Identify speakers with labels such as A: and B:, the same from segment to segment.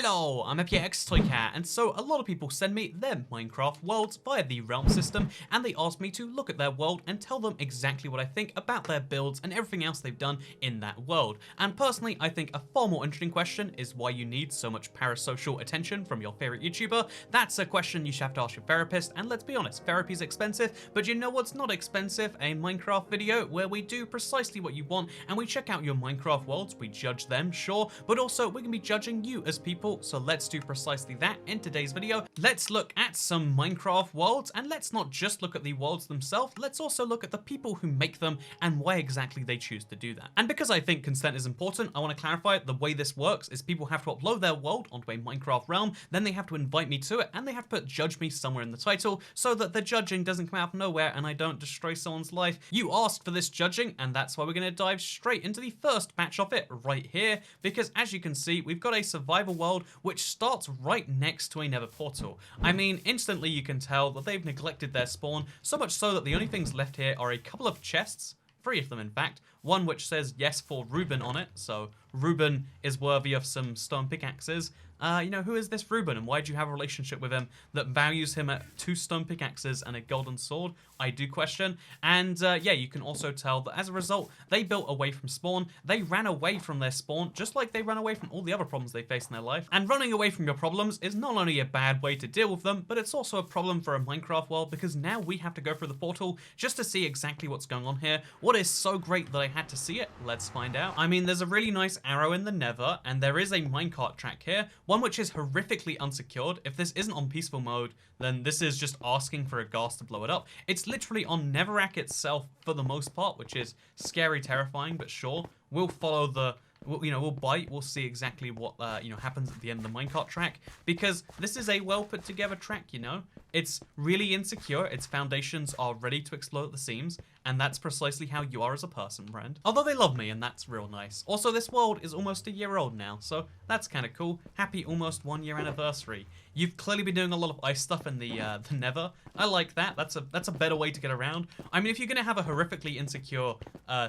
A: Hello, I'm FPX and so a lot of people send me their Minecraft worlds via the realm system, and they ask me to look at their world and tell them exactly what I think about their builds and everything else they've done in that world. And personally, I think a far more interesting question is why you need so much parasocial attention from your favorite YouTuber. That's a question you should have to ask your therapist, and let's be honest, therapy's expensive, but you know what's not expensive? A Minecraft video where we do precisely what you want, and we check out your Minecraft worlds, we judge them, sure, but also we can be judging you as people. So let's do precisely that in today's video. Let's look at some Minecraft worlds, and let's not just look at the worlds themselves, let's also look at the people who make them and why exactly they choose to do that. And because I think consent is important, I want to clarify the way this works is people have to upload their world onto a Minecraft realm, then they have to invite me to it, and they have to put judge me somewhere in the title so that the judging doesn't come out of nowhere and I don't destroy someone's life. You asked for this judging, and that's why we're going to dive straight into the first batch of it right here, because as you can see, we've got a survival world which starts right next to a nether portal. I mean, instantly you can tell that they've neglected their spawn, so much so that the only things left here are a couple of chests, 3 of them in fact, one which says yes for Ruben on it, so Ruben is worthy of some stone pickaxes. You know, who is this Ruben and why do you have a relationship with him that values him at 2 stone pickaxes and a golden sword? I do question. And yeah, you can also tell that as a result, they built away from spawn. They ran away from their spawn, just like they ran away from all the other problems they face in their life. And running away from your problems is not only a bad way to deal with them, but it's also a problem for a Minecraft world because now we have to go through the portal just to see exactly what's going on here. What is so great that I had to see it? Let's find out. I mean, there's a really nice arrow in the nether, and there is a minecart track here, one which is horrifically unsecured. If this isn't on peaceful mode, then this is just asking for a gas to blow it up. It's literally on Netherrack itself for the most part, which is scary, terrifying, but sure, we'll follow the, we'll bite, we'll see exactly what, happens at the end of the minecart track, because this is a well put together track, you know? It's really insecure, its foundations are ready to explode at the seams, and that's precisely how you are as a person, friend. Although they love me, and that's real nice. Also, this world is almost a year old now, so that's kind of cool. Happy almost 1 year anniversary. You've clearly been doing a lot of ice stuff in the nether. I like that. That's a better way to get around. I mean, if you're gonna have a horrifically insecure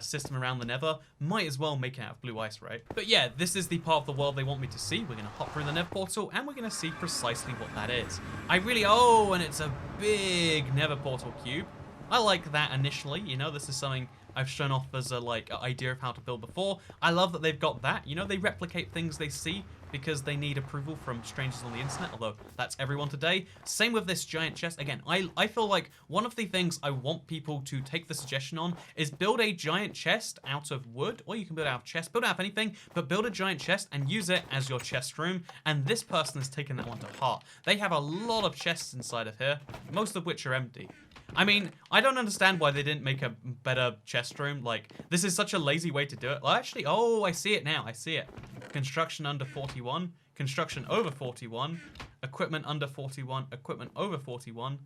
A: system around the nether, might as well make it out of blue ice, right? But yeah, this is the part of the world they want me to see. We're gonna hop through the nether portal, and we're gonna see precisely what that is. Oh, and it's a big nether portal cube. I like that initially, you know, this is something I've shown off as a, idea of how to build before. I love that they've got that, you know, they replicate things they see because they need approval from strangers on the internet, although that's everyone today. Same with this giant chest. Again, I feel like one of the things I want people to take the suggestion on is build a giant chest out of wood, or you can build out of chest, build out of anything, but build a giant chest and use it as your chest room, and this person has taken that one to heart. They have a lot of chests inside of here, most of which are empty. I mean, I don't understand why they didn't make a better chest room. Like, this is such a lazy way to do it. Well, actually, oh, I see it now. I see it. Construction under 41. Construction over 41. Equipment under 41. Equipment over 41.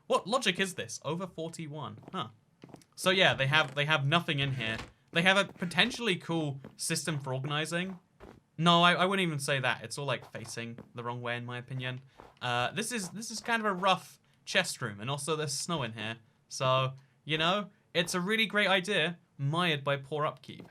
A: What logic is this? Over 41. Huh. So yeah, they have nothing in here. They have a potentially cool system for organizing. No, I wouldn't even say that. It's all like facing the wrong way in my opinion. This is kind of a rough chest room, and also there's snow in here, so you know, it's a really great idea, mired by poor upkeep.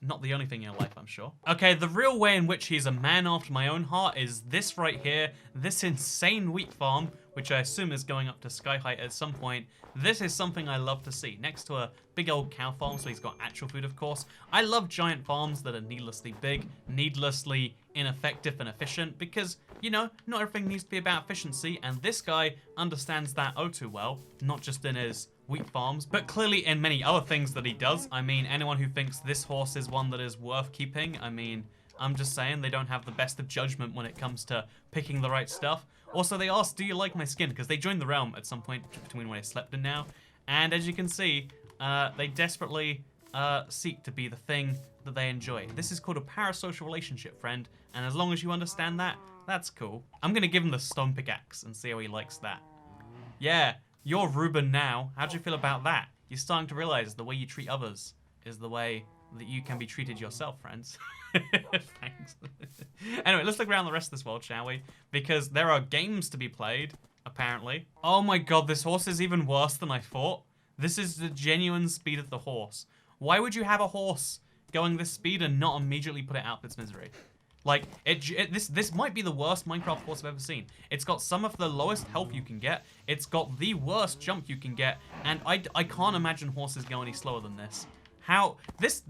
A: Not the only thing in your life, I'm sure. Okay, the real way in which he's a man after my own heart is this right here, this insane wheat farm, which I assume is going up to sky height at some point. This is something I love to see, next to a big old cow farm, so he's got actual food, of course. I love giant farms that are needlessly big, needlessly ineffective and efficient, because, you know, not everything needs to be about efficiency, and this guy understands that oh too well, not just in his wheat farms, but clearly in many other things that he does. I mean, anyone who thinks this horse is one that is worth keeping, I mean, I'm just saying they don't have the best of judgment when it comes to picking the right stuff. Also, they asked, do you like my skin? Because they joined the realm at some point between when I slept and now. And as you can see, they desperately seek to be the thing that they enjoy. This is called a parasocial relationship, friend. And as long as you understand that, that's cool. I'm going to give him the stone pickaxe and see how he likes that. Yeah, you're Ruben now. How do you feel about that? You're starting to realize the way you treat others is the way that you can be treated yourself, friends. Thanks. Anyway, let's look around the rest of this world, shall we? Because there are games to be played, apparently. Oh my god, this horse is even worse than I thought. This is the genuine speed of the horse. Why would you have a horse going this speed and not immediately put it out of its misery? Like, this might be the worst Minecraft horse I've ever seen. It's got some of the lowest health you can get. It's got the worst jump you can get. And I can't imagine horses go any slower than this.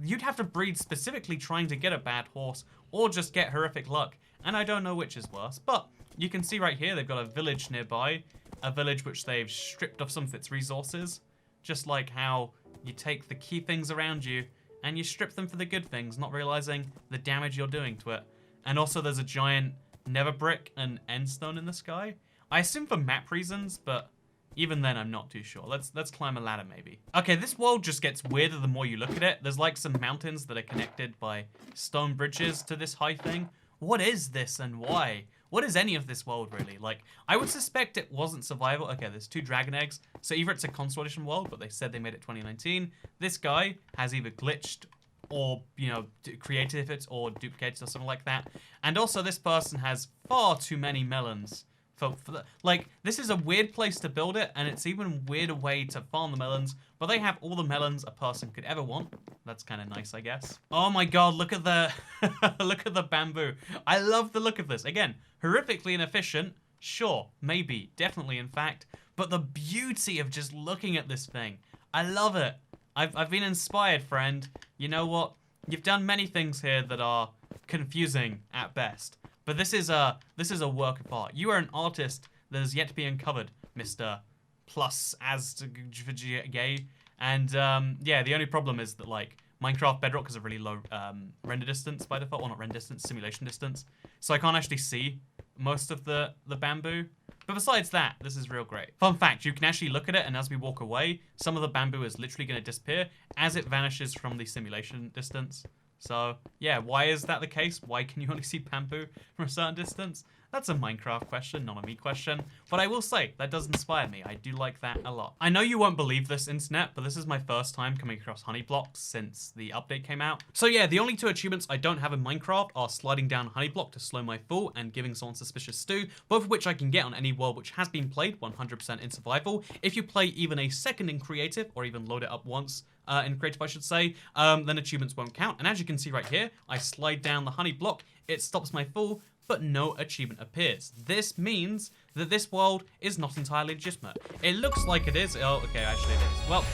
A: You'd have to breed specifically trying to get a bad horse or just get horrific luck. And I don't know which is worse. But you can see right here, they've got a village nearby. A village which they've stripped of some of its resources. Just like how you take the key things around you and you strip them for the good things, not realizing the damage you're doing to it. And also there's a giant nether brick and end stone in the sky. I assume for map reasons, but even then I'm not too sure. Let's climb a ladder maybe. Okay, this world just gets weirder the more you look at it. There's like some mountains that are connected by stone bridges to this high thing. What is this and why? What is any of this world really? Like, I would suspect it wasn't survival. Okay, there's 2 dragon eggs. So either it's a console edition world, but they said they made it 2019. This guy has either glitched or, you know, created it or duplicated or something like that. And also this person has far too many melons. Like, this is a weird place to build it, and it's even a weirder way to farm the melons, but they have all the melons a person could ever want. That's kind of nice, I guess. Oh my god, look at the look at the bamboo. I love the look of this. Again, horrifically inefficient. Sure, maybe, definitely in fact, but the beauty of just looking at this thing. I love it. I've been inspired, friend. You know what? You've done many things here that are confusing at best. But this is a work of art. You are an artist that has yet to be uncovered, Mr. Plus as gay. And yeah, the only problem is that like Minecraft Bedrock has a really low render distance by default. Well, not render distance, simulation distance. So I can't actually see most of the bamboo. But besides that, this is real great. Fun fact, you can actually look at it, and as we walk away, some of the bamboo is literally going to disappear as it vanishes from the simulation distance. So, yeah, why is that the case? Why can you only see bamboo from a certain distance? That's a Minecraft question, not a me question. But I will say, that does inspire me. I do like that a lot. I know you won't believe this, internet, but this is my first time coming across honey blocks since the update came out. So yeah, the only 2 achievements I don't have in Minecraft are sliding down a honey block to slow my fall and giving someone suspicious stew, both of which I can get on any world which has been played 100% in survival. If you play even a second in creative, or even load it up once, in creative I should say, then achievements won't count. And as you can see right here, I slide down the honey block, it stops my fall, but no achievement appears. This means that this world is not entirely legitimate. It looks like it is. Oh, okay, actually it is. Well,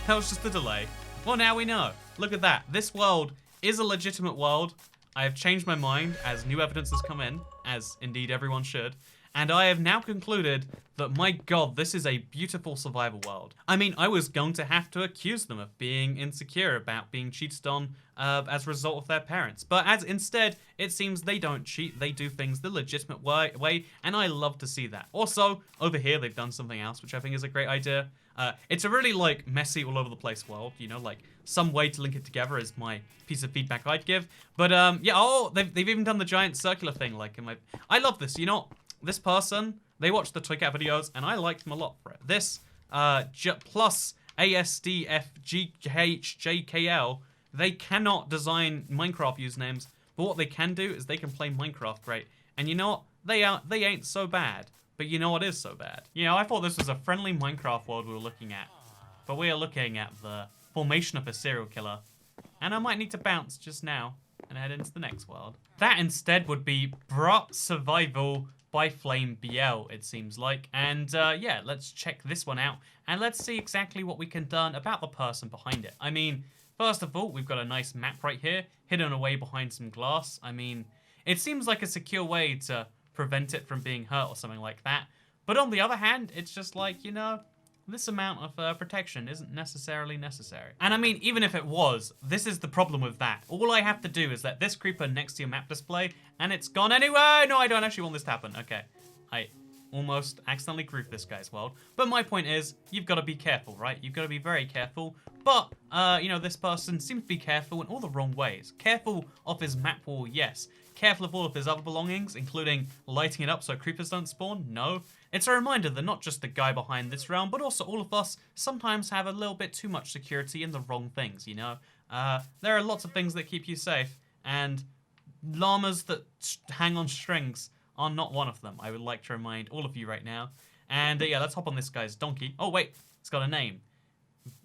A: that was just a delay. Well, now we know. Look at that. This world is a legitimate world. I have changed my mind as new evidence has come in, as indeed everyone should. And I have now concluded that, my god, this is a beautiful survival world. I mean, I was going to have to accuse them of being insecure about being cheated on as a result of their parents. But as instead, it seems they don't cheat, they do things the legitimate way, and I love to see that. Also, over here, they've done something else, which I think is a great idea. It's a really, like, messy, all over the place world, you know, like, some way to link it together is my piece of feedback I'd give. But, yeah, oh, they've even done the giant circular thing, like, I love this, you know. This person, they watched the Toycat videos, and I liked them a lot for it. This, plus ASDFGHJKL, they cannot design Minecraft usernames, but what they can do is they can play Minecraft great. And you know what? They ain't so bad. But you know what is so bad? You know, I thought this was a friendly Minecraft world we were looking at. But we are looking at the formation of a serial killer. And I might need to bounce just now and head into the next world. That instead would be Brut Survival by Flame BL, it seems like. And yeah, let's check this one out and let's see exactly what we can learn about the person behind it. I mean, first of all, we've got a nice map right here, hidden away behind some glass. I mean, it seems like a secure way to prevent it from being hurt or something like that. But on the other hand, it's just like, you know, this amount of protection isn't necessarily necessary. And I mean, even if it was, this is the problem with that. All I have to do is let this creeper next to your map display, and it's gone anyway. No, I don't actually want this to happen. Okay, I almost accidentally grouped this guy's world. But my point is, you've got to be careful, right? You've got to be very careful. But, you know, this person seems to be careful in all the wrong ways. Careful of his map wall, yes. Careful of all of his other belongings, including lighting it up so creepers don't spawn, no. It's a reminder that not just the guy behind this realm, but also all of us sometimes have a little bit too much security in the wrong things, you know? There are lots of things that keep you safe, and llamas that hang on strings are not one of them. I would like to remind all of you right now. And yeah, let's hop on this guy's donkey. Oh wait, it's got a name.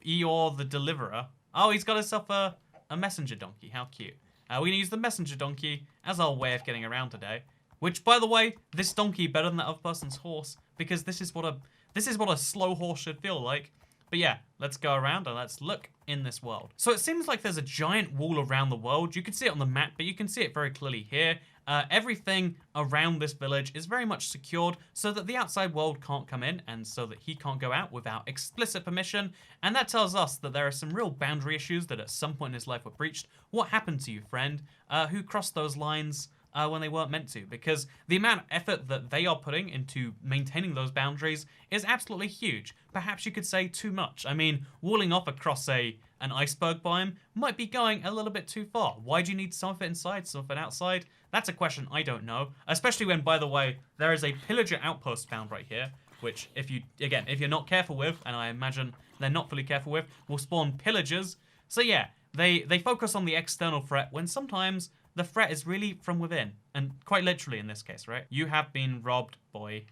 A: Eeyore the Deliverer. Oh, he's got himself a messenger donkey. How cute. We're going to use the messenger donkey as our way of getting around today. Which, by the way, this donkey better than that other person's horse, because this is what a slow horse should feel like. But yeah, let's go around and let's look in this world. So it seems like there's a giant wall around the world. You can see it on the map, but you can see it very clearly here. Everything around this village is very much secured so that the outside world can't come in and so that he can't go out without explicit permission. And that tells us that there are some real boundary issues that at some point in his life were breached. What happened to you, friend? Who crossed those lines when they weren't meant to? Because the amount of effort that they are putting into maintaining those boundaries is absolutely huge. Perhaps you could say too much. I mean, walling off across an iceberg biome might be going a little bit too far. Why do you need some of it inside, some of it outside? That's a question I don't know. Especially when, by the way, there is a pillager outpost found right here, which if you're not careful with, and I imagine they're not fully careful with, will spawn pillagers. So yeah, they focus on the external threat when sometimes the threat is really from within. And quite literally in this case, right? You have been robbed, boy.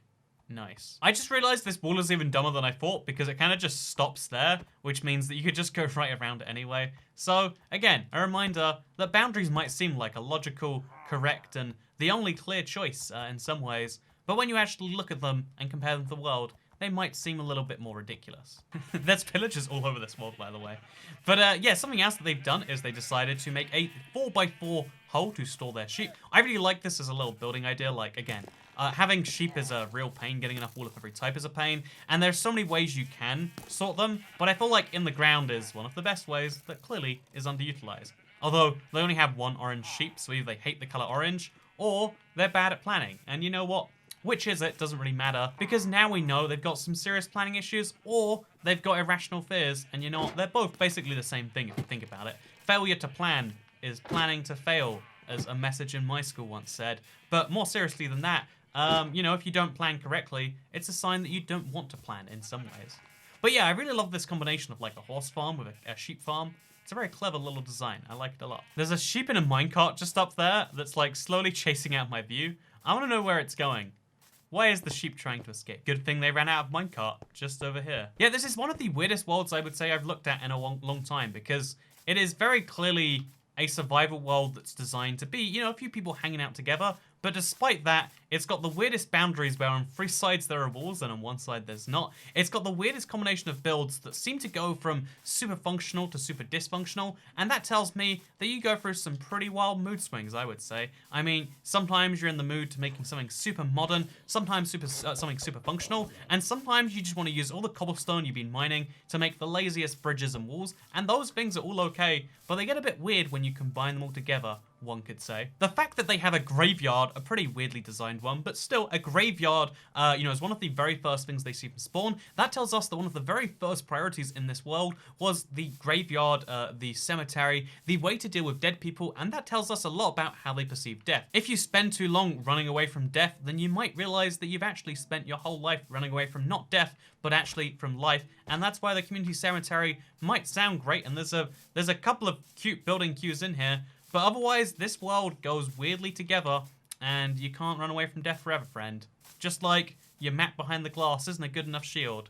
A: Nice. I just realized this wall is even dumber than I thought because it kind of just stops there, which means that you could just go right around it anyway. So, again, a reminder that boundaries might seem like a logical, correct, and the only clear choice in some ways, but when you actually look at them and compare them to the world, they might seem a little bit more ridiculous. There's pillagers all over this world, by the way. But yeah, something else that they've done is they decided to make a 4x4 hole to store their sheep. I really like this as a little building idea. Like, again, having sheep is a real pain. Getting enough wool of every type is a pain. And there's so many ways you can sort them. But I feel like in the ground is one of the best ways that clearly is underutilized. Although they only have one orange sheep, so either they hate the color orange or they're bad at planning. And you know what? Which is it doesn't really matter, because now we know they've got some serious planning issues or they've got irrational fears, and you know what? They're both basically the same thing if you think about it. Failure to plan is planning to fail, as a message in my school once said. But more seriously than that, you know, if you don't plan correctly, it's a sign that you don't want to plan in some ways. But yeah, I really love this combination of like a horse farm with a sheep farm. It's a very clever little design. I like it a lot. There's a sheep in a minecart just up there that's like slowly chasing out my view. I want to know where it's going. Why is the sheep trying to escape? Good thing they ran out of minecart just over here. Yeah, this is one of the weirdest worlds I would say I've looked at in a long time, because it is very clearly a survival world that's designed to be, you know, a few people hanging out together. But despite that, it's got the weirdest boundaries where on 3 sides there are walls and on 1 side there's not. It's got the weirdest combination of builds that seem to go from super functional to super dysfunctional, and that tells me that you go through some pretty wild mood swings, I would say. I mean, sometimes you're in the mood to making something super modern, sometimes something super functional, and sometimes you just want to use all the cobblestone you've been mining to make the laziest bridges and walls, and those things are all okay, but they get a bit weird when you combine them all together, one could say. The fact that they have a graveyard, a pretty weirdly designed one, but still a graveyard, you know, is one of the very first things they see from spawn. That tells us that one of the very first priorities in this world was the graveyard, the cemetery, the way to deal with dead people, and that tells us a lot about how they perceive death. If you spend too long running away from death, then you might realize that you've actually spent your whole life running away from not death, but actually from life, and that's why the community cemetery might sound great, and there's a couple of cute building cues in here. But otherwise, this world goes weirdly together, and you can't run away from death forever, friend. Just like your map behind the glass isn't a good enough shield.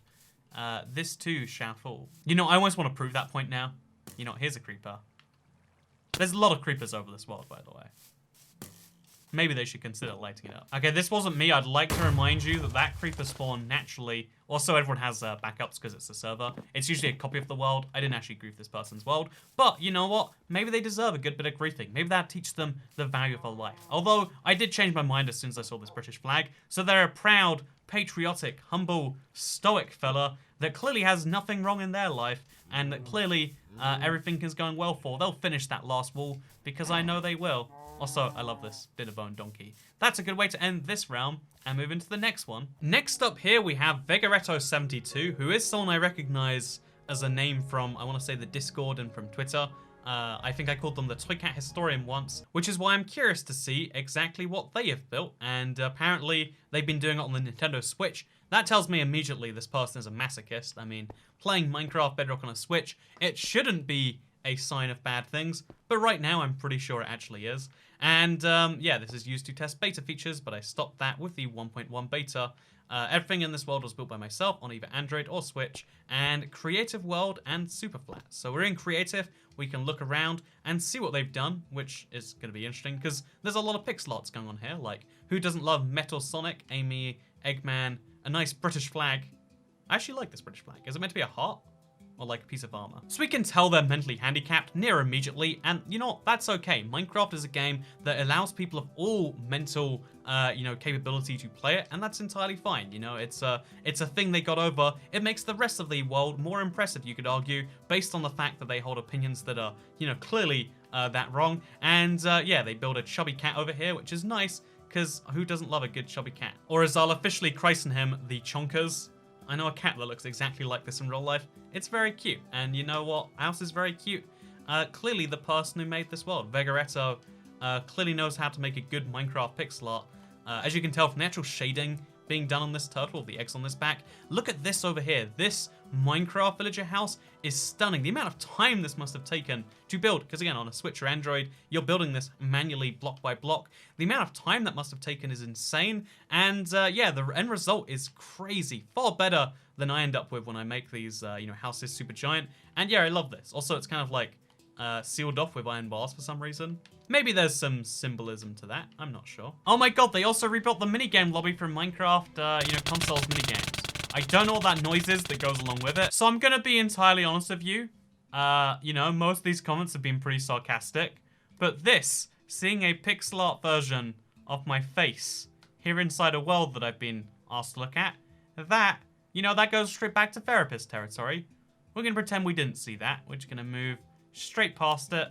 A: This too shall fall. You know, I almost want to prove that point now. You know, here's a creeper. There's a lot of creepers over this world, by the way. Maybe they should consider lighting it up. Okay, this wasn't me. I'd like to remind you that that creeper spawned naturally. Also, everyone has backups because it's a server. It's usually a copy of the world. I didn't actually grief this person's world. But you know what? Maybe they deserve a good bit of griefing. Maybe that teaches them the value of a life. Although, I did change my mind as soon as I saw this British flag. So they're a proud, patriotic, humble, stoic fella that clearly has nothing wrong in their life. And that clearly everything is going well for. They'll finish that last wall because I know they will. Also, I love this dinner-bone donkey. That's a good way to end this realm and move into the next one. Next up here, we have Vega 72, who is someone I recognize as a name from, I want to say, the Discord and from Twitter. I think I called them the Toy Cat Historian once, which is why I'm curious to see exactly what they have built. And apparently, they've been doing it on the Nintendo Switch. That tells me immediately this person is a masochist. I mean, playing Minecraft Bedrock on a Switch, it shouldn't be a sign of bad things, but right now I'm pretty sure it actually is. And yeah, this is used to test beta features, but I stopped that with the 1.1 beta. Everything in this world was built by myself on either Android or Switch, and Creative World and Superflat. So we're in Creative, we can look around and see what they've done, which is going to be interesting, because there's a lot of pixel arts going on here, like, who doesn't love Metal Sonic, Amy, Eggman, a nice British flag. I actually like this British flag. Is it meant to be a heart? Or like a piece of armor. So we can tell they're mentally handicapped near immediately, and you know what, that's okay. Minecraft is a game that allows people of all mental, capability to play it, and that's entirely fine. You know, it's a thing they got over. It makes the rest of the world more impressive, you could argue, based on the fact that they hold opinions that are, clearly that wrong. And yeah, they build a chubby cat over here, which is nice, because who doesn't love a good chubby cat? Or as I'll officially christen him, the Chonkers. I know a cat that looks exactly like this in real life. It's very cute, and you know what else is very cute? Clearly the person who made this world, Vega reto, clearly knows how to make a good Minecraft pixel art. As you can tell from the actual shading being done on this turtle, the eggs on this back. Look at this over here. This Minecraft villager house is stunning. The amount of time this must have taken to build, because again, on a Switch or Android, you're building this manually block by block. The amount of time that must have taken is insane. And yeah, the end result is crazy. Far better than I end up with when I make these, houses super giant. And yeah, I love this. Also, it's kind of like sealed off with iron bars for some reason. Maybe there's some symbolism to that. I'm not sure. Oh my god, they also rebuilt the minigame lobby from Minecraft, consoles minigames. I don't know what that noise is that goes along with it. So I'm gonna be entirely honest with you. Most of these comments have been pretty sarcastic. But this, seeing a pixel art version of my face here inside a world that I've been asked to look at, that goes straight back to therapist territory. We're gonna pretend we didn't see that. We're just gonna move straight past it,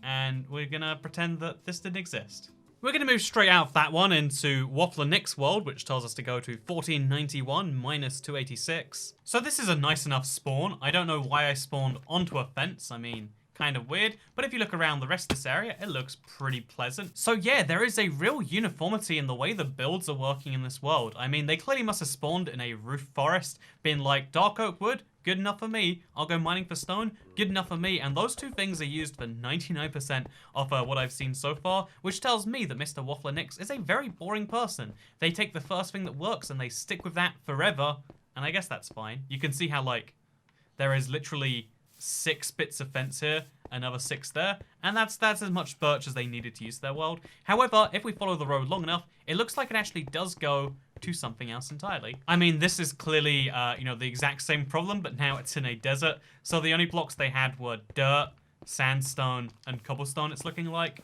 A: and we're gonna pretend that this didn't exist. We're gonna move straight out of that one into Waffler NYX world, which tells us to go to 1491 minus 286. So this is a nice enough spawn. I don't know why I spawned onto a fence. I mean, kind of weird, but if you look around the rest of this area, it looks pretty pleasant. So yeah, there is a real uniformity in the way the builds are working in this world. I mean, they clearly must have spawned in a roof forest, been like, dark oak wood, good enough for me. I'll go mining for stone, good enough for me. And those two things are used for 99% of what I've seen so far, which tells me that Mr. Waffler NYX is a very boring person. They take the first thing that works and they stick with that forever, and I guess that's fine. You can see how, like, there is literally 6 bits of fence here, another 6 there, and that's as much birch as they needed to use their world. However, if we follow the road long enough, it looks like it actually does go to something else entirely. I mean, this is clearly, the exact same problem, but now it's in a desert. So the only blocks they had were dirt, sandstone, and cobblestone, it's looking like.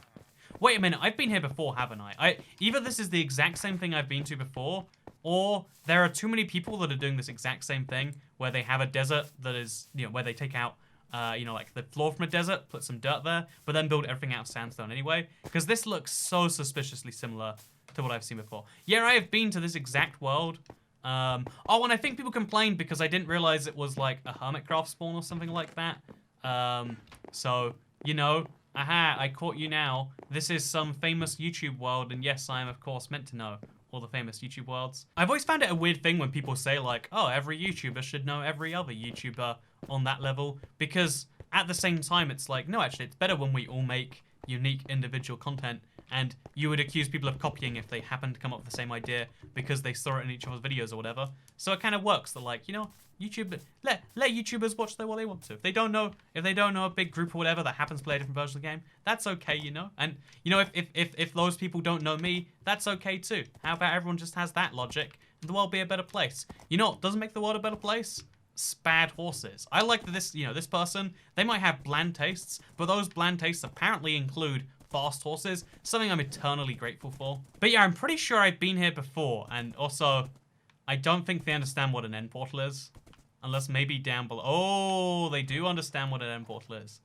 A: Wait a minute, I've been here before, haven't I? Either this is the exact same thing I've been to before, or there are too many people that are doing this exact same thing, where they have a desert that is, where they take out like the floor from a desert, put some dirt there, but then build everything out of sandstone anyway. Because this looks so suspiciously similar to what I've seen before. Yeah, I have been to this exact world. And I think people complained because I didn't realize it was like a Hermitcraft spawn or something like that. So, aha, I caught you now. This is some famous YouTube world, and yes, I am of course meant to know all the famous YouTube worlds. I've always found it a weird thing when people say like, oh, every YouTuber should know every other YouTuber on that level, because at the same time, it's like, no, actually, it's better when we all make unique individual content, and you would accuse people of copying if they happen to come up with the same idea because they saw it in each other's videos or whatever. So it kind of works that, like, YouTube, let YouTubers watch what they want to. If they don't know a big group or whatever that happens to play a different version of the game, that's okay, And if those people don't know me, that's okay too. How about everyone just has that logic and the world be a better place? You know what doesn't make the world a better place? Spad horses. I like that this person, they might have bland tastes, but those bland tastes apparently include fast horses, something I'm eternally grateful for. But yeah, I'm pretty sure I've been here before, and also, I don't think they understand what an end portal is. Unless maybe down below. Oh, they do understand what an end portal is.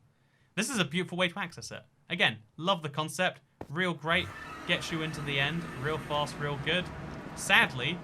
A: This is a beautiful way to access it. Again, love the concept. Real great. Gets you into the end. Real fast, real good. Sadly,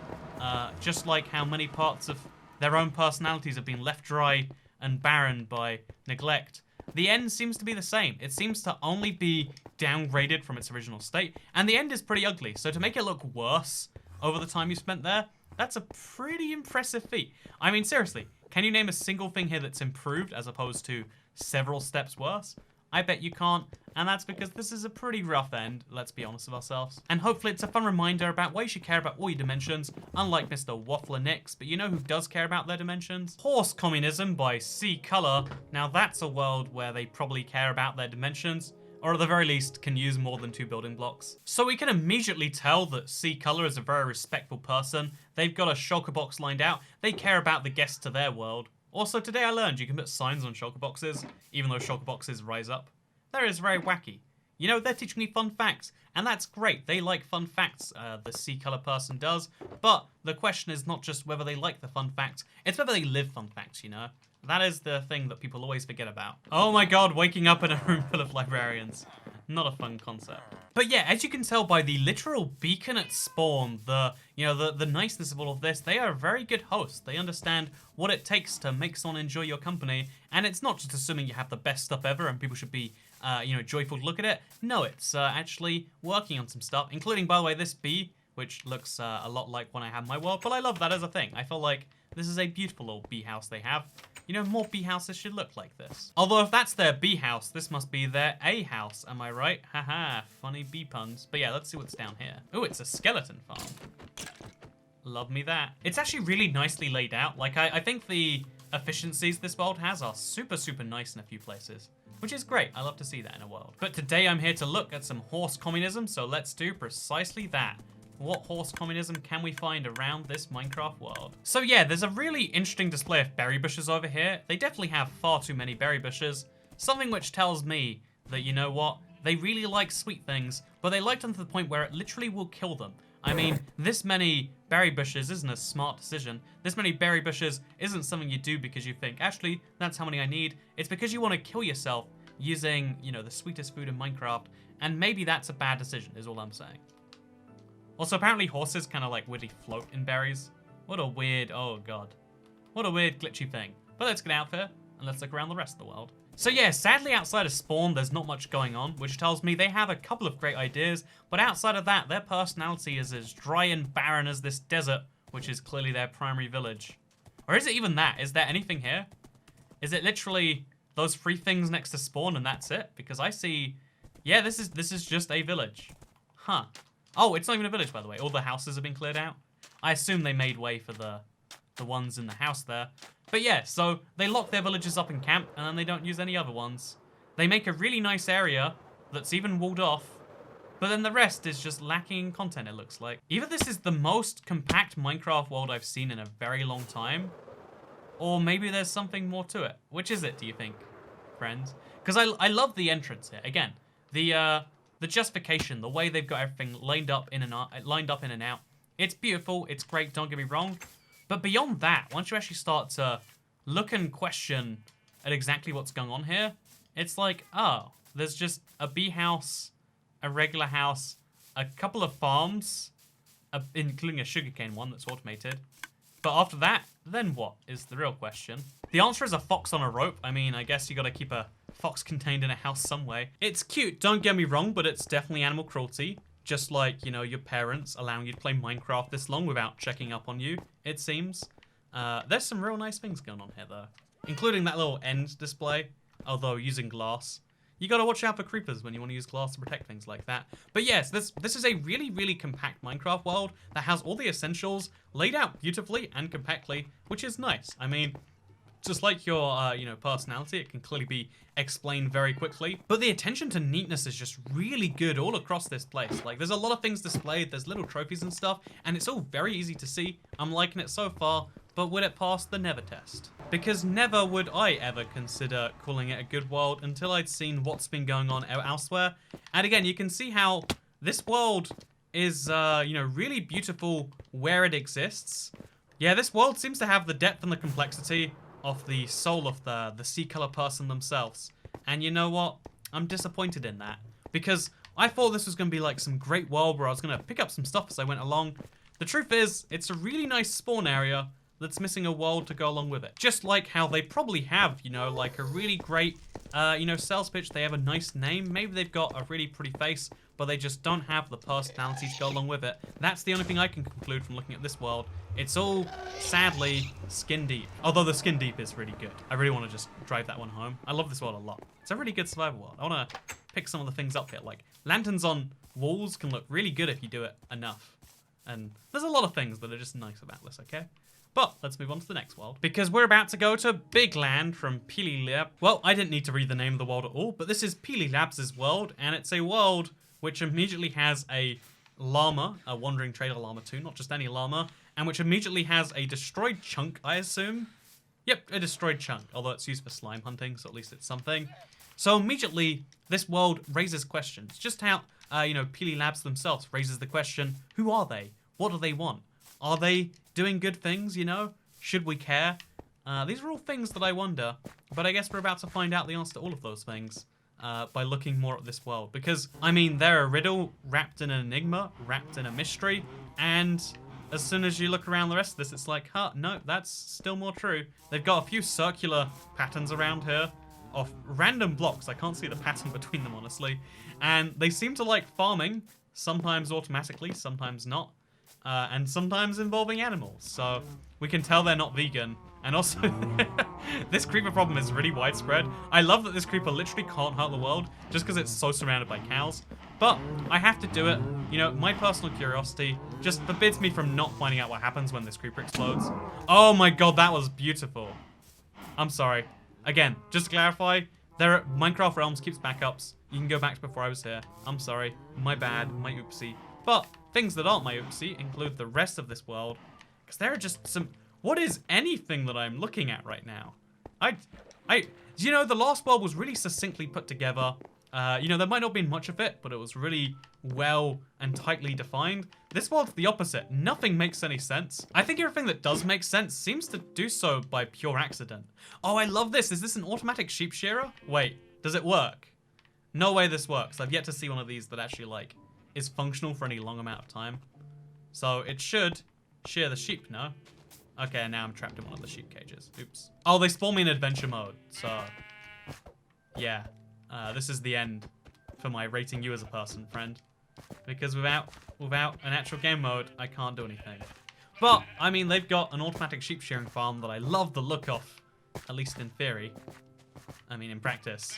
A: just like how many parts of their own personalities have been left dry and barren by neglect, the end seems to be the same. It seems to only be downgraded from its original state, and the end is pretty ugly. So to make it look worse over the time you spent there, that's a pretty impressive feat. I mean, seriously, can you name a single thing here that's improved as opposed to several steps worse? I bet you can't, and that's because this is a pretty rough end, let's be honest with ourselves. And hopefully it's a fun reminder about why you should care about all your dimensions, unlike Mr. Waffler NYX, but you know who does care about their dimensions? Horse Communism by C Color. Now that's a world where they probably care about their dimensions, or at the very least can use more than 2 building blocks. So we can immediately tell that C Color is a very respectful person. They've got a shulker box lined out. They care about the guests to their world. Also, today I learned you can put signs on shulker boxes, even though shulker boxes rise up. That is very wacky. You know, they're teaching me fun facts, and that's great. They like fun facts, the C Color person does. But the question is not just whether they like the fun facts, it's whether they live fun facts, you know? That is the thing that people always forget about. Oh my god, waking up in a room full of librarians. Not a fun concept. But yeah, as you can tell by the literal beacon at spawn, the niceness of all of this, they are a very good host. They understand what it takes to make someone enjoy your company, and it's not just assuming you have the best stuff ever and people should be, joyful to look at it. No, it's actually working on some stuff, including, by the way, this bee, which looks a lot like when I have my world, but I love that as a thing. I feel like this is a beautiful little bee house they have. You know, more bee houses should look like this. Although if that's their bee house, this must be their A house, am I right? Haha, funny bee puns. But yeah, let's see what's down here. Oh, it's a skeleton farm. Love me that. It's actually really nicely laid out. Like, I think the efficiencies this world has are super, super nice in a few places, which is great. I love to see that in a world. But today I'm here to look at some horse communism, so let's do precisely that. What horse communism can we find around this Minecraft world? So yeah, there's a really interesting display of berry bushes over here. They definitely have far too many berry bushes. Something which tells me that, you know what, they really like sweet things, but they like them to the point where it literally will kill them. I mean, this many berry bushes isn't a smart decision. This many berry bushes isn't something you do because you think, actually, that's how many I need. It's because you want to kill yourself using, you know, the sweetest food in Minecraft, and maybe that's a bad decision, is all I'm saying. Also, apparently horses kind of like weirdly float in berries. What a weird, oh god. What a weird glitchy thing. But let's get out there and let's look around the rest of the world. So yeah, sadly outside of spawn, there's not much going on, which tells me they have a couple of great ideas, but outside of that, their personality is as dry and barren as this desert, which is clearly their primary village. Or is it even that? Is there anything here? Is it literally those 3 things next to spawn and that's it? Because I see, yeah, this is just a village. Huh. Oh, it's not even a village, by the way. All the houses have been cleared out. I assume they made way for the ones in the house there. But yeah, so they lock their villages up in camp, and then they don't use any other ones. They make a really nice area that's even walled off, but then the rest is just lacking in content, it looks like. Either this is the most compact Minecraft world I've seen in a very long time, or maybe there's something more to it. Which is it, do you think, friends? Because I love the entrance here. Again, the justification, the way they've got everything lined up in and out. It's beautiful, it's great, don't get me wrong. But beyond that, once you actually start to look and question at exactly what's going on here, it's like, oh, there's just a bee house, a regular house, a couple of farms, including a sugarcane one that's automated. But after that, then what is the real question? The answer is a fox on a rope. I mean, I guess you gotta keep a fox contained in a house some way. It's cute, don't get me wrong, but it's definitely animal cruelty. Just like, you know, your parents allowing you to play Minecraft this long without checking up on you, it seems. There's some real nice things going on here, though. Including that little end display, although using glass. You gotta watch out for creepers when you want to use glass to protect things like that. But yes, this is a really, really compact Minecraft world that has all the essentials laid out beautifully and compactly, which is nice. I mean, just like your, personality, it can clearly be explained very quickly. But the attention to neatness is just really good all across this place. Like, there's a lot of things displayed, there's little trophies and stuff, and it's all very easy to see. I'm liking it so far, but would it pass the never test? Because never would I ever consider calling it a good world until I'd seen what's been going on elsewhere. And again, you can see how this world is, really beautiful where it exists. Yeah, this world seems to have the depth and the complexity of the soul of the C Color person themselves. And you know what? I'm disappointed in that. Because I thought this was going to be like some great world where I was going to pick up some stuff as I went along. The truth is, it's a really nice spawn area that's missing a world to go along with it. Just like how they probably have, like a really great, sales pitch. They have a nice name. Maybe they've got a really pretty face, but they just don't have the personality to go along with it. That's the only thing I can conclude from looking at this world. It's all, sadly, skin deep. Although the skin deep is really good. I really want to just drive that one home. I love this world a lot. It's a really good survival world. I want to pick some of the things up here. Like, lanterns on walls can look really good if you do it enough. And there's a lot of things that are just nice about this, okay? But let's move on to the next world, because we're about to go to Big Land from Pili Labs. Well, I didn't need to read the name of the world at all, but this is Pili Labs' world, and it's a world which immediately has a llama, a wandering trader llama too, not just any llama, and which immediately has a destroyed chunk, I assume. Yep, a destroyed chunk, although it's used for slime hunting, so at least it's something. So immediately, this world raises questions. Just how, you know, Pili Labs themselves raises the question, who are they? What do they want? Are they doing good things, you know? Should we care? These are all things that I wonder, but I guess we're about to find out the answer to all of those things by looking more at this world. Because, I mean, they're a riddle wrapped in an enigma, wrapped in a mystery, and as soon as you look around the rest of this, it's like, huh, no, that's still more true. They've got a few circular patterns around here of random blocks. I can't see the pattern between them, honestly. And they seem to like farming, sometimes automatically, sometimes not. And sometimes involving animals, so we can tell they're not vegan. And also, this creeper problem is really widespread. I love that this creeper literally can't hurt the world just because it's so surrounded by cows. But I have to do it. You know, my personal curiosity just forbids me from not finding out what happens when this creeper explodes. Oh my god, that was beautiful. I'm sorry. Again, just to clarify, Minecraft Realms keeps backups. You can go back to before I was here. I'm sorry. My bad. My oopsie. But things that aren't my oopsie include the rest of this world, because there are just some... What is anything that I'm looking at right now? You know, the last world was really succinctly put together. You know, there might not have been much of it, but it was really well and tightly defined. This world's the opposite. Nothing makes any sense. I think everything that does make sense seems to do so by pure accident. Oh, I love this. Is this an automatic sheep shearer? Wait, does it work? No way this works. I've yet to see one of these that actually, like, is functional for any long amount of time. So it should shear the sheep, no? Okay, now I'm trapped in one of the sheep cages. Oops. Oh, they spawn me in adventure mode, so... Yeah. This is the end for my rating you as a person, friend. Because without an actual game mode, I can't do anything. But, I mean, they've got an automatic sheep shearing farm that I love the look of. At least in theory. I mean, in practice,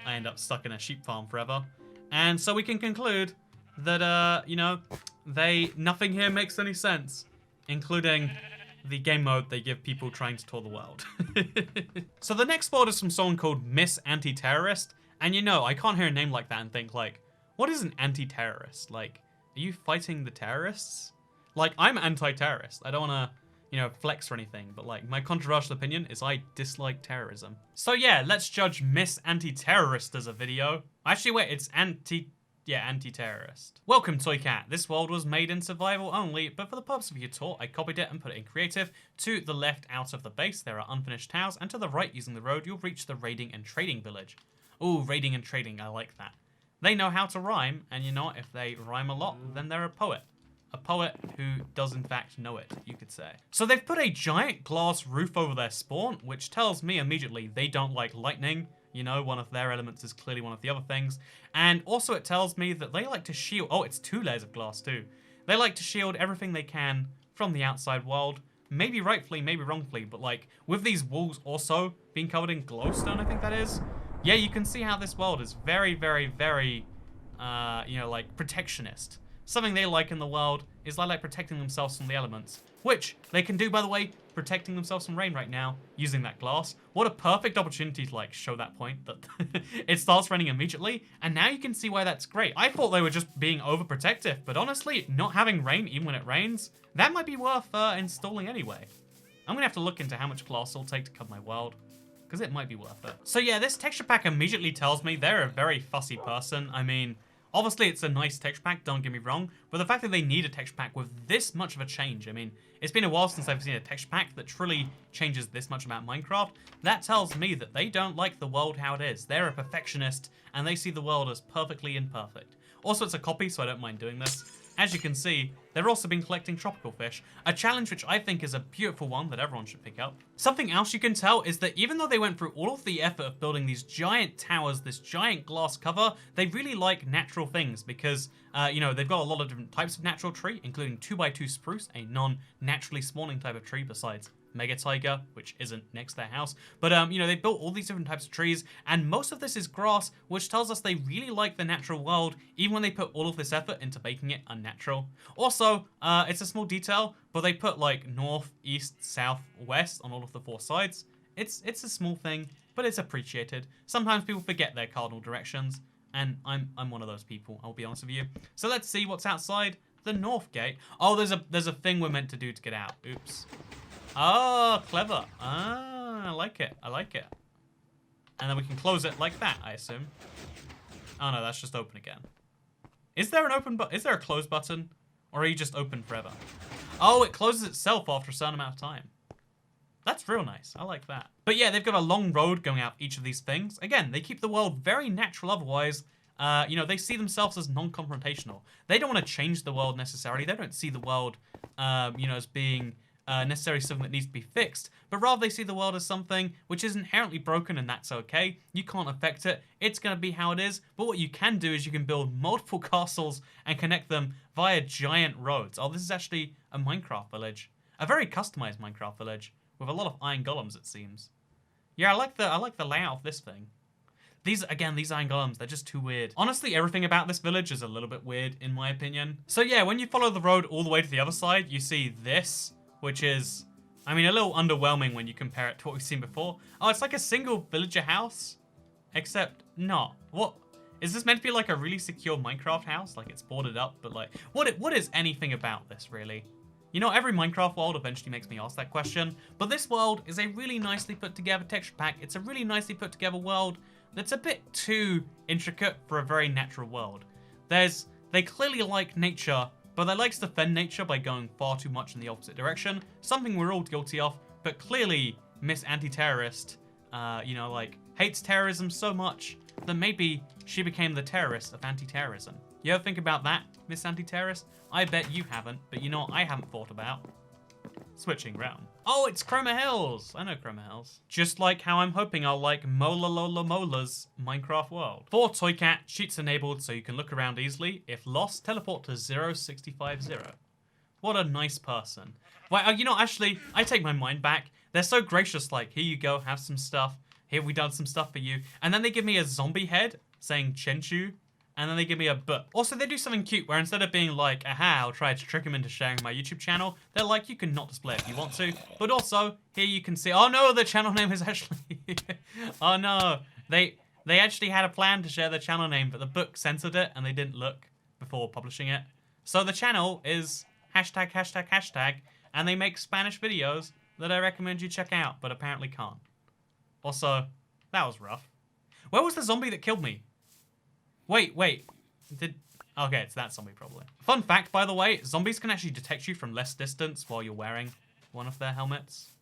A: I end up stuck in a sheep farm forever. And so we can conclude that, you know, nothing here makes any sense, including the game mode they give people trying to tour the world. So the next world is from someone called Miss Anti-Terrorist, and you know, I can't hear a name like that and think like, what is an anti-terrorist? Like, are you fighting the terrorists? Like, I'm anti-terrorist. I don't want to, you know, flex or anything, but like, my controversial opinion is I dislike terrorism. So yeah, let's judge Miss Anti-Terrorist as a video. Actually, wait, it's anti-terrorist. Welcome, Toy Cat. This world was made in survival only, but for the purpose of your tour, I copied it and put it in creative. To the left out of the base, there are unfinished towers, and to the right, using the road, you'll reach the raiding and trading village. Ooh, raiding and trading, I like that. They know how to rhyme, and you know, if they rhyme a lot, then they're a poet. A poet who does in fact know it, you could say. So they've put a giant glass roof over their spawn, which tells me immediately they don't like lightning. You know, one of their elements is clearly one of the other things. And also it tells me that they like to shield... Oh, it's 2 layers of glass too. They like to shield everything they can from the outside world. Maybe rightfully, maybe wrongfully, but like, with these walls also being covered in glowstone, I think that is. Yeah, you can see how this world is very, very, very, you know, like, protectionist. Something they like in the world is they like protecting themselves from the elements, which they can do, by the way, protecting themselves from rain right now, using that glass. What a perfect opportunity to, like, show that point, that it starts raining immediately, and now you can see why that's great. I thought they were just being overprotective, but honestly, not having rain even when it rains, that might be worth installing anyway. I'm gonna have to look into how much glass it'll take to cover my world, because it might be worth it. So yeah, this texture pack immediately tells me they're a very fussy person. I mean, obviously it's a nice texture pack, don't get me wrong, but the fact that they need a texture pack with this much of a change, I mean, it's been a while since I've seen a texture pack that truly changes this much about Minecraft. That tells me that they don't like the world how it is. They're a perfectionist, and they see the world as perfectly imperfect. Also, it's a copy, so I don't mind doing this. as you can see, they've also been collecting tropical fish, a challenge which I think is a beautiful one that everyone should pick up. Something else you can tell is that even though they went through all of the effort of building these giant towers, this giant glass cover, they really like natural things because, you know, they've got a lot of different types of natural tree, including 2x2 spruce, a non-naturally spawning type of tree besides mega taiga, which isn't next to their house. But, you know, they built all these different types of trees, and most of this is grass, which tells us they really like the natural world, even when they put all of this effort into making it unnatural. Also, it's a small detail, but they put, like, north, east, south, west on all of the 4 sides. It's a small thing, but it's appreciated. Sometimes people forget their cardinal directions, and I'm one of those people, I'll be honest with you. So let's see what's outside the north gate. Oh, there's a thing we're meant to do to get out. Oops. Oh, clever. Ah, I like it. I like it. And then we can close it like that, I assume. Oh no, that's just open again. Is there an open button? Is there a close button? Or are you just open forever? Oh, it closes itself after a certain amount of time. That's real nice. I like that. But yeah, they've got a long road going out each of these things. Again, they keep the world very natural otherwise. You know, they see themselves as non-confrontational. They don't want to change the world necessarily. They don't see the world, you know, as being necessarily something that needs to be fixed, but rather they see the world as something which is inherently broken, and that's okay. You can't affect it. It's going to be how it is, but what you can do is you can build multiple castles and connect them via giant roads. Oh, this is actually a Minecraft village. A very customized Minecraft village with a lot of iron golems, it seems. Yeah, I like the layout of this thing. These iron golems, they're just too weird. Honestly, everything about this village is a little bit weird, in my opinion. So yeah, when you follow the road all the way to the other side, you see this, which is, I mean, a little underwhelming when you compare it to what we've seen before. Oh, it's like a single villager house, except not. What? Is this meant to be like a really secure Minecraft house? Like it's boarded up, but like, what is anything about this, really? You know, every Minecraft world eventually makes me ask that question, but this world is a really nicely put together texture pack. It's a really nicely put together world that's a bit too intricate for a very natural world. They clearly like nature, but they like to defend nature by going far too much in the opposite direction. Something we're all guilty of, but clearly Miss Anti-Terrorist, you know, like, hates terrorism so much that maybe she became the terrorist of anti-terrorism. You ever think about that, Miss Anti-Terrorist? I bet you haven't, but you know what I haven't thought about? Switching realm. Oh, it's Chroma Hills. I know Chroma Hills. Just like how I'm hoping I'll like Mola Lola Mola's Minecraft world. For Toy Cat, cheats enabled so you can look around easily. If lost, teleport to 0650. What a nice person. Well, you know, actually, I take my mind back. They're so gracious, like, here you go, have some stuff. Here, we done some stuff for you. And then they give me a zombie head saying Chenchu. And then they give me a book. Also, they do something cute where instead of being like, aha, I'll try to trick him into sharing my YouTube channel, they're like, you can not display it if you want to. But also, here you can see, oh no, the channel name is actually, oh no. They actually had a plan to share their channel name, but the book censored it and they didn't look before publishing it. So the channel is ####, and they make Spanish videos that I recommend you check out, but apparently can't. Also, that was rough. Where was the zombie that killed me? Wait. Okay, it's that zombie probably. Fun fact, by the way, zombies can actually detect you from less distance while you're wearing one of their helmets.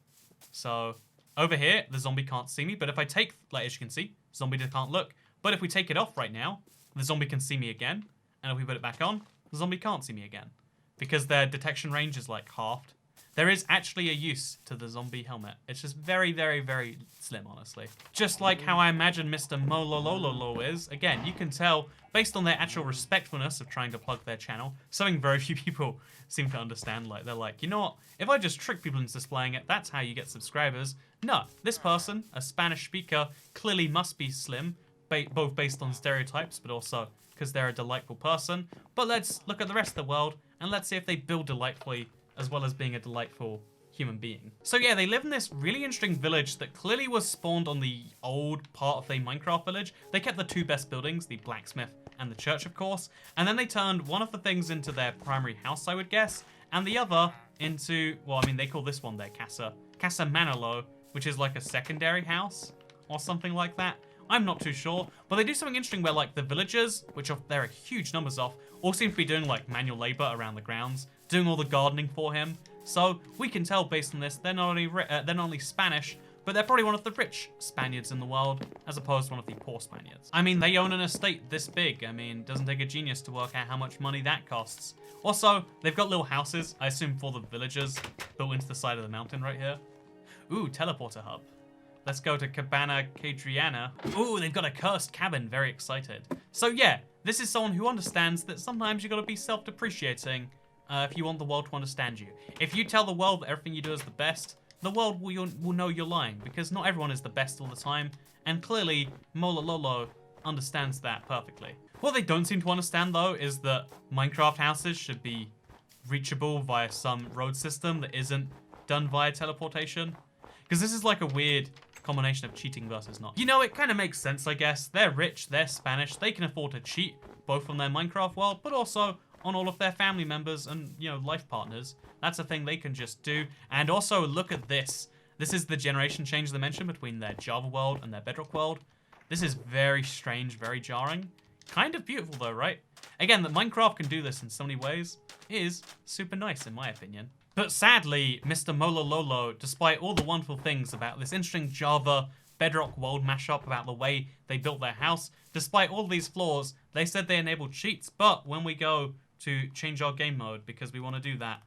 A: So, over here, the zombie can't see me, but if I take, like, as you can see, zombie can't look. But if we take it off right now, the zombie can see me again. And if we put it back on, the zombie can't see me again. Because their detection range is, like, halved. There is actually a use to the zombie helmet. It's just very, very, very slim, honestly. Just like how I imagine Mr. Mololololo is. Again, you can tell, based on their actual respectfulness of trying to plug their channel, something very few people seem to understand. Like, they're like, you know what? If I just trick people into displaying it, that's how you get subscribers. No, this person, a Spanish speaker, clearly must be slim, both based on stereotypes, but also because they're a delightful person. But let's look at the rest of the world, and let's see if they build delightfully, as well as being a delightful human being. So yeah, they live in this really interesting village that clearly was spawned on the old part of the Minecraft village. They kept the 2 best buildings, the blacksmith and the church, of course, and then they turned one of the things into their primary house, I would guess, and the other into, well, I mean, they call this one their Casa Manolo, which is like a secondary house or something like that. I'm not too sure, but they do something interesting where, like, the villagers, which there are huge numbers of, all seem to be doing, like, manual labor around the grounds, doing all the gardening for him. So we can tell based on this, they're not only Spanish, but they're probably one of the rich Spaniards in the world, as opposed to one of the poor Spaniards. I mean, they own an estate this big. I mean, it doesn't take a genius to work out how much money that costs. Also, they've got little houses, I assume for the villagers, built into the side of the mountain right here. Ooh, teleporter hub. Let's go to Cabana Cadriana. Ooh, they've got a cursed cabin. Very excited. So yeah, this is someone who understands that sometimes you gotta be self-depreciating if you want the world to understand you. If you tell the world that everything you do is the best, the world will know you're lying, because not everyone is the best all the time, and clearly Mola Lolo understands that perfectly. What they don't seem to understand though is that Minecraft houses should be reachable via some road system that isn't done via teleportation. Because this is like a weird combination of cheating versus not. You know, it kind of makes sense, I guess. They're rich, they're Spanish, they can afford to cheat, both on their Minecraft world, but also on all of their family members and, you know, life partners. That's a thing they can just do. And also, look at this. This is the generation change they mentioned between their Java world and their Bedrock world. This is very strange, very jarring. Kind of beautiful though, right? Again, that Minecraft can do this in so many ways is super nice in my opinion. But sadly, Mr. Mola Lolo, despite all the wonderful things about this interesting Java Bedrock world mashup, about the way they built their house, despite all these flaws, they said they enabled cheats, but when we go to change our game mode, because we want to do that,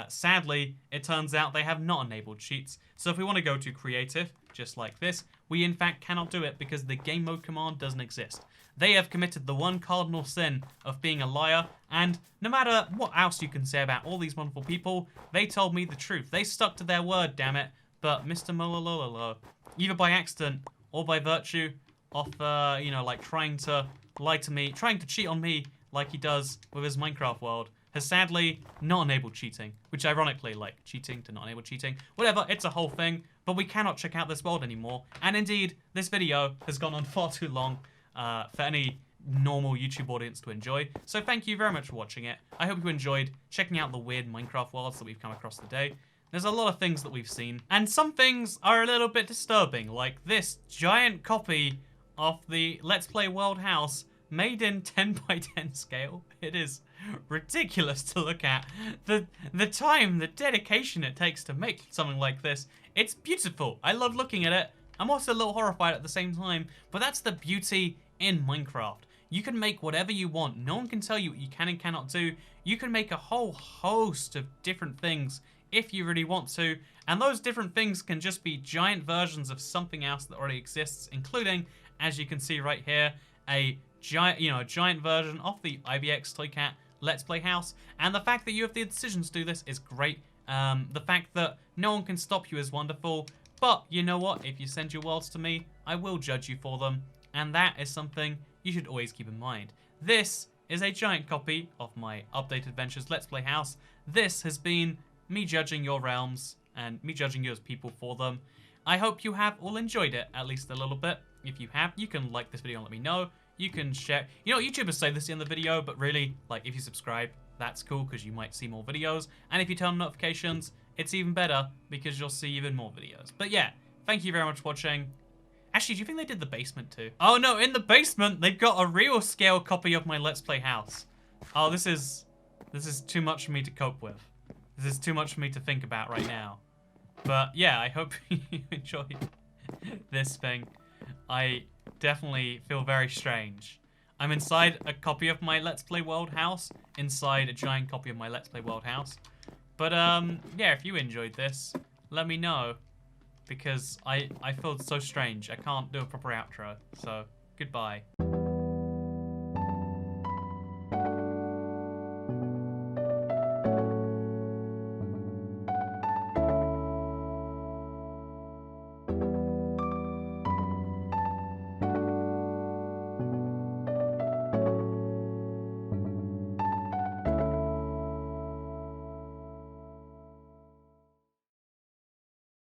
A: sadly, it turns out they have not enabled cheats. So if we want to go to creative, just like this, we in fact cannot do it because the game mode command doesn't exist. They have committed the one cardinal sin of being a liar, and no matter what else you can say about all these wonderful people, they told me the truth. They stuck to their word, damn it. But Mr. Molololo, either by accident or by virtue of, you know, like trying to lie to me, trying to cheat on me like he does with his Minecraft world, has sadly not enabled cheating, which ironically, like cheating to not enable cheating, whatever, it's a whole thing, but we cannot check out this world anymore. And indeed, this video has gone on far too long for any normal YouTube audience to enjoy. So thank you very much for watching it. I hope you enjoyed checking out the weird Minecraft worlds that we've come across today. There's a lot of things that we've seen, and some things are a little bit disturbing, like this giant copy of the Let's Play World house made in 10 by 10 scale. It is ridiculous to look at. The time, the dedication it takes to make something like this. It's beautiful. I love looking at it. I'm also a little horrified at the same time, but that's the beauty in Minecraft. You can make whatever you want. No one can tell you what you can and cannot do. You can make a whole host of different things if you really want to, and those different things can just be giant versions of something else that already exists, including, as you can see right here, a giant version of the IBX Toycat Let's Play house. And the fact that you have the decision to do this is great. The fact that no one can stop you is wonderful. But you know what? If you send your worlds to me, I will judge you for them. And that is something you should always keep in mind. This is a giant copy of my Updated Adventures Let's Play house. This has been me judging your realms and me judging you as people for them. I hope you have all enjoyed it, at least a little bit. If you have, you can like this video and let me know. You can share. You know, YouTubers say this in the video, but really, like, if you subscribe, that's cool because you might see more videos. And if you turn on notifications, it's even better because you'll see even more videos. But yeah, thank you very much for watching. Actually, do you think they did the basement too? Oh no, in the basement, they've got a real scale copy of my Let's Play house. Oh, this is too much for me to cope with. This is too much for me to think about right now. But yeah, I hope you enjoyed this thing. I definitely feel very strange. I'm inside a copy of my Let's Play World house, inside a giant copy of my Let's Play World house. But yeah, if you enjoyed this, let me know, because I feel so strange. I can't do a proper outro, so goodbye.